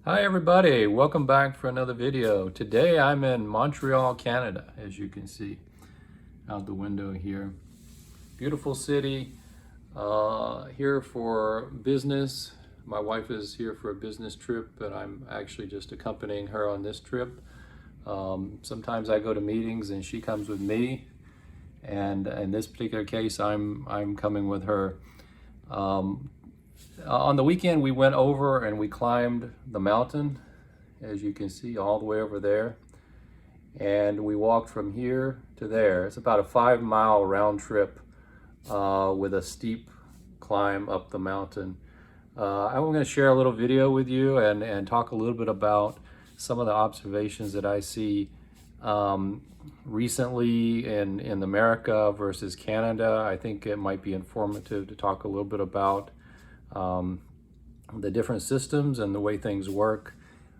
Hi everybody, welcome back for another video. Today I'm in Montreal, Canada, as you can see out the window here. Beautiful city, here for business. My wife is here for a business trip, but I'm actually just accompanying her on this trip. Sometimes I go to meetings and she comes with me, and in this particular case I'm coming with her. On the weekend we went over and we climbed the mountain, as you can see, all the way over there, and we walked from here to there. It's about a 5-mile round trip with a steep climb up the mountain. I'm going to share a little video with you and talk a little bit about some of the observations that I see recently in America versus Canada. I think it might be informative to talk a little bit about the different systems and the way things work.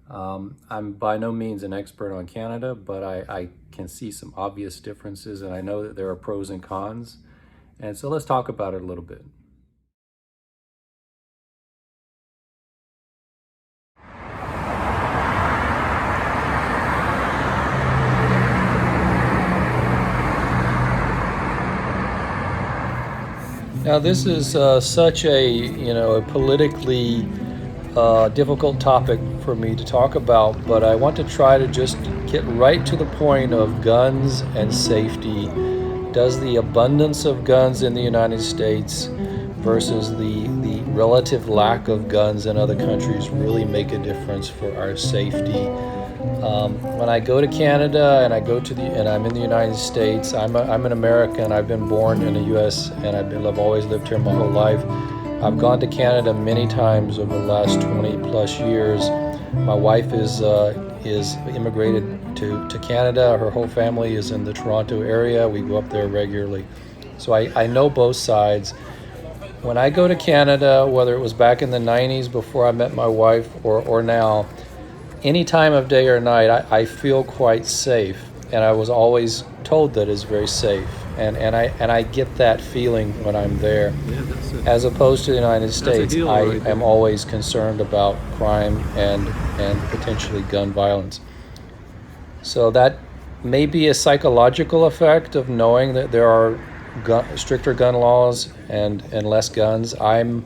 I'm by no means an expert on Canada, but I can see some obvious differences, and I know that there are pros and cons. And so let's talk about it a little bit. Now this is such a politically difficult topic for me to talk about, but I want to try to just get right to the point of guns and safety. Does the abundance of guns in the United States versus the relative lack of guns in other countries really make a difference for our safety? When I go to Canada and I'm in the United States, I'm an American. I've been born in the U.S. and I've always lived here my whole life. I've gone to Canada many times over the last 20 plus years. My wife is immigrated to Canada. Her whole family is in the Toronto area. We go up there regularly. So I know both sides. When I go to Canada, whether it was back in the 90s before I met my wife or now, any time of day or night, I feel quite safe, and I was always told that it's very safe, and I get that feeling when I'm there. As opposed to the United States, I am always concerned about crime and potentially gun violence. So that may be a psychological effect of knowing that there are stricter gun laws and less guns. I'm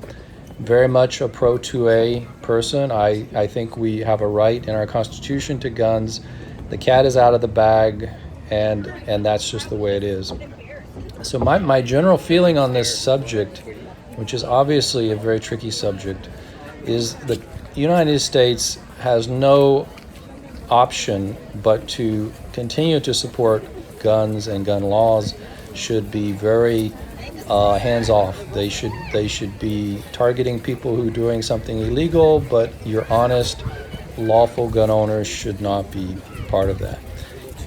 very much a pro-2A person. I think we have a right in our Constitution to guns. The cat is out of the bag, and that's just the way it is. So my general feeling on this subject, which is obviously a very tricky subject, is the United States has no option but to continue to support guns, and gun laws should be very hands-off. They should be targeting people who are doing something illegal, but your honest, lawful gun owners should not be part of that.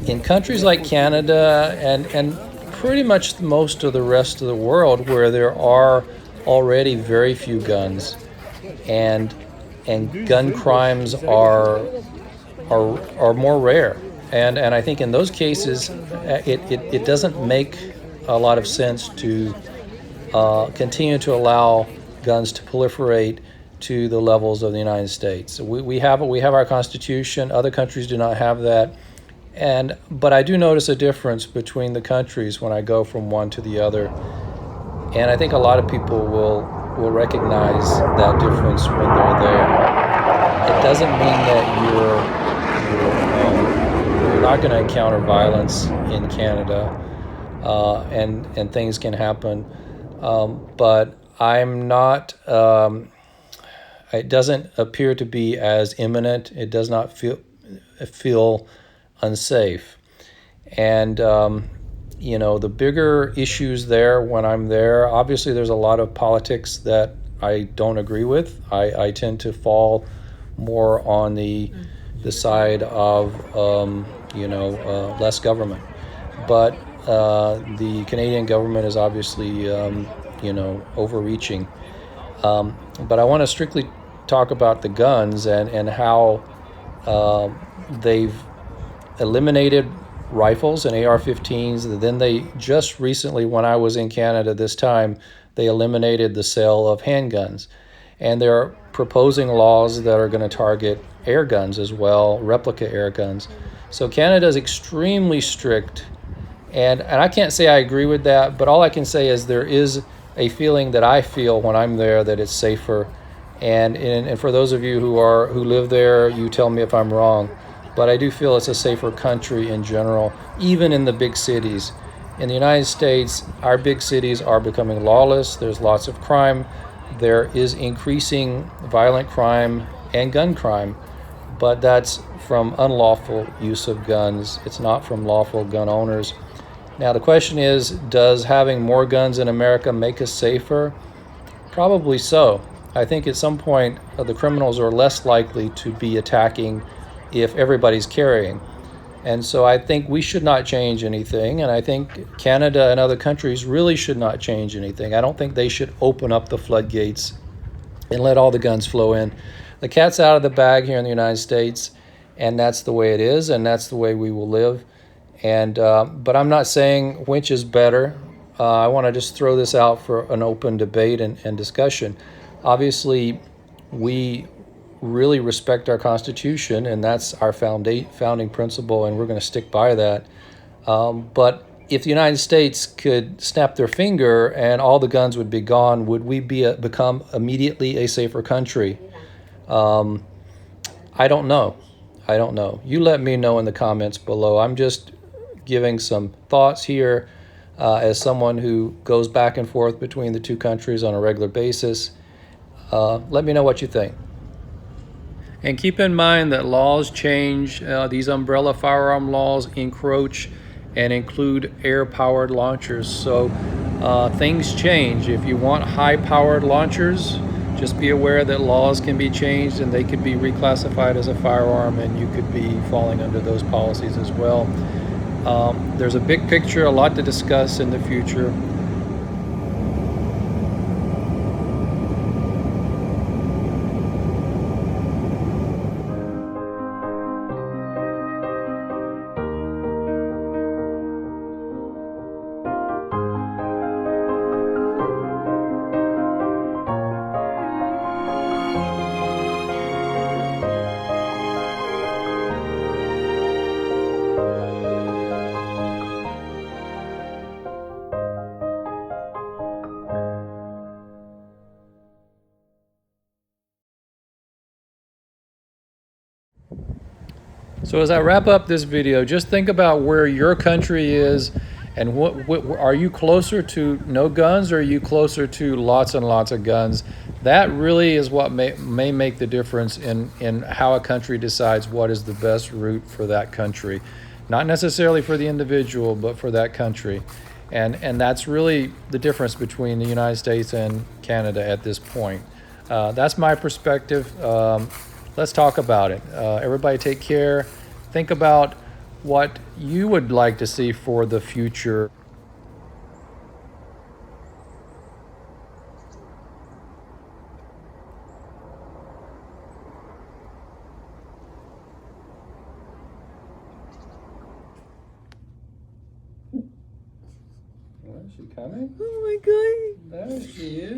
In countries like Canada and pretty much most of the rest of the world, where there are already very few guns, and gun crimes are more rare, and I think in those cases it doesn't make a lot of sense to continue to allow guns to proliferate to the levels of the United States. We have our Constitution. Other countries do not have that, but I do notice a difference between the countries when I go from one to the other, and I think a lot of people will recognize that difference when they're there. It doesn't mean that you're not going to encounter violence in Canada, and things can happen. But I'm not, it doesn't appear to be as imminent. It does not feel unsafe. And, the bigger issues there when I'm there, obviously there's a lot of politics that I don't agree with. I tend to fall more on the side of, less government. But the Canadian government is obviously, overreaching. But I want to strictly talk about the guns and how they've eliminated rifles and AR-15s. Then they just recently, when I was in Canada this time, they eliminated the sale of handguns. and they're proposing laws that are going to target air guns as well, replica air guns. So Canada is extremely strict, and I can't say I agree with that, but all I can say is there is a feeling that I feel when I'm there that it's safer. And for those of you who live there, you tell me if I'm wrong, but I do feel it's a safer country in general, even in the big cities. In the United States, our big cities are becoming lawless. There's lots of crime. There is increasing violent crime and gun crime, but that's from unlawful use of guns. It's not from lawful gun owners. Now, the question is, does having more guns in America make us safer? Probably so. I think at some point the criminals are less likely to be attacking if everybody's carrying. And so I think we should not change anything, and I think Canada and other countries really should not change anything. I don't think they should open up the floodgates and let all the guns flow in. The cat's out of the bag here in the United States, and that's the way it is, and that's the way we will live. And but I'm not saying which is better. I want to just throw this out for an open debate and discussion. Obviously, we really respect our Constitution, and that's our founding principle, and we're going to stick by that. But if the United States could snap their finger and all the guns would be gone, would we become immediately a safer country? I don't know. I don't know. You let me know in the comments below. I'm just giving some thoughts here as someone who goes back and forth between the two countries on a regular basis. Let me know what you think. And keep in mind that laws change. These umbrella firearm laws encroach and include air-powered launchers. So things change. If you want high-powered launchers, just be aware that laws can be changed and they could be reclassified as a firearm, and you could be falling under those policies as well. There's a big picture, a lot to discuss in the future. So as I wrap up this video, just think about where your country is, and what are you closer to no guns, or are you closer to lots and lots of guns? That really is what may make the difference in how a country decides what is the best route for that country. Not necessarily for the individual, but for that country. And that's really the difference between the United States and Canada at this point. That's my perspective. Let's talk about it. Everybody take care. Think about what you would like to see for the future. Is she coming? Oh my God. There she is.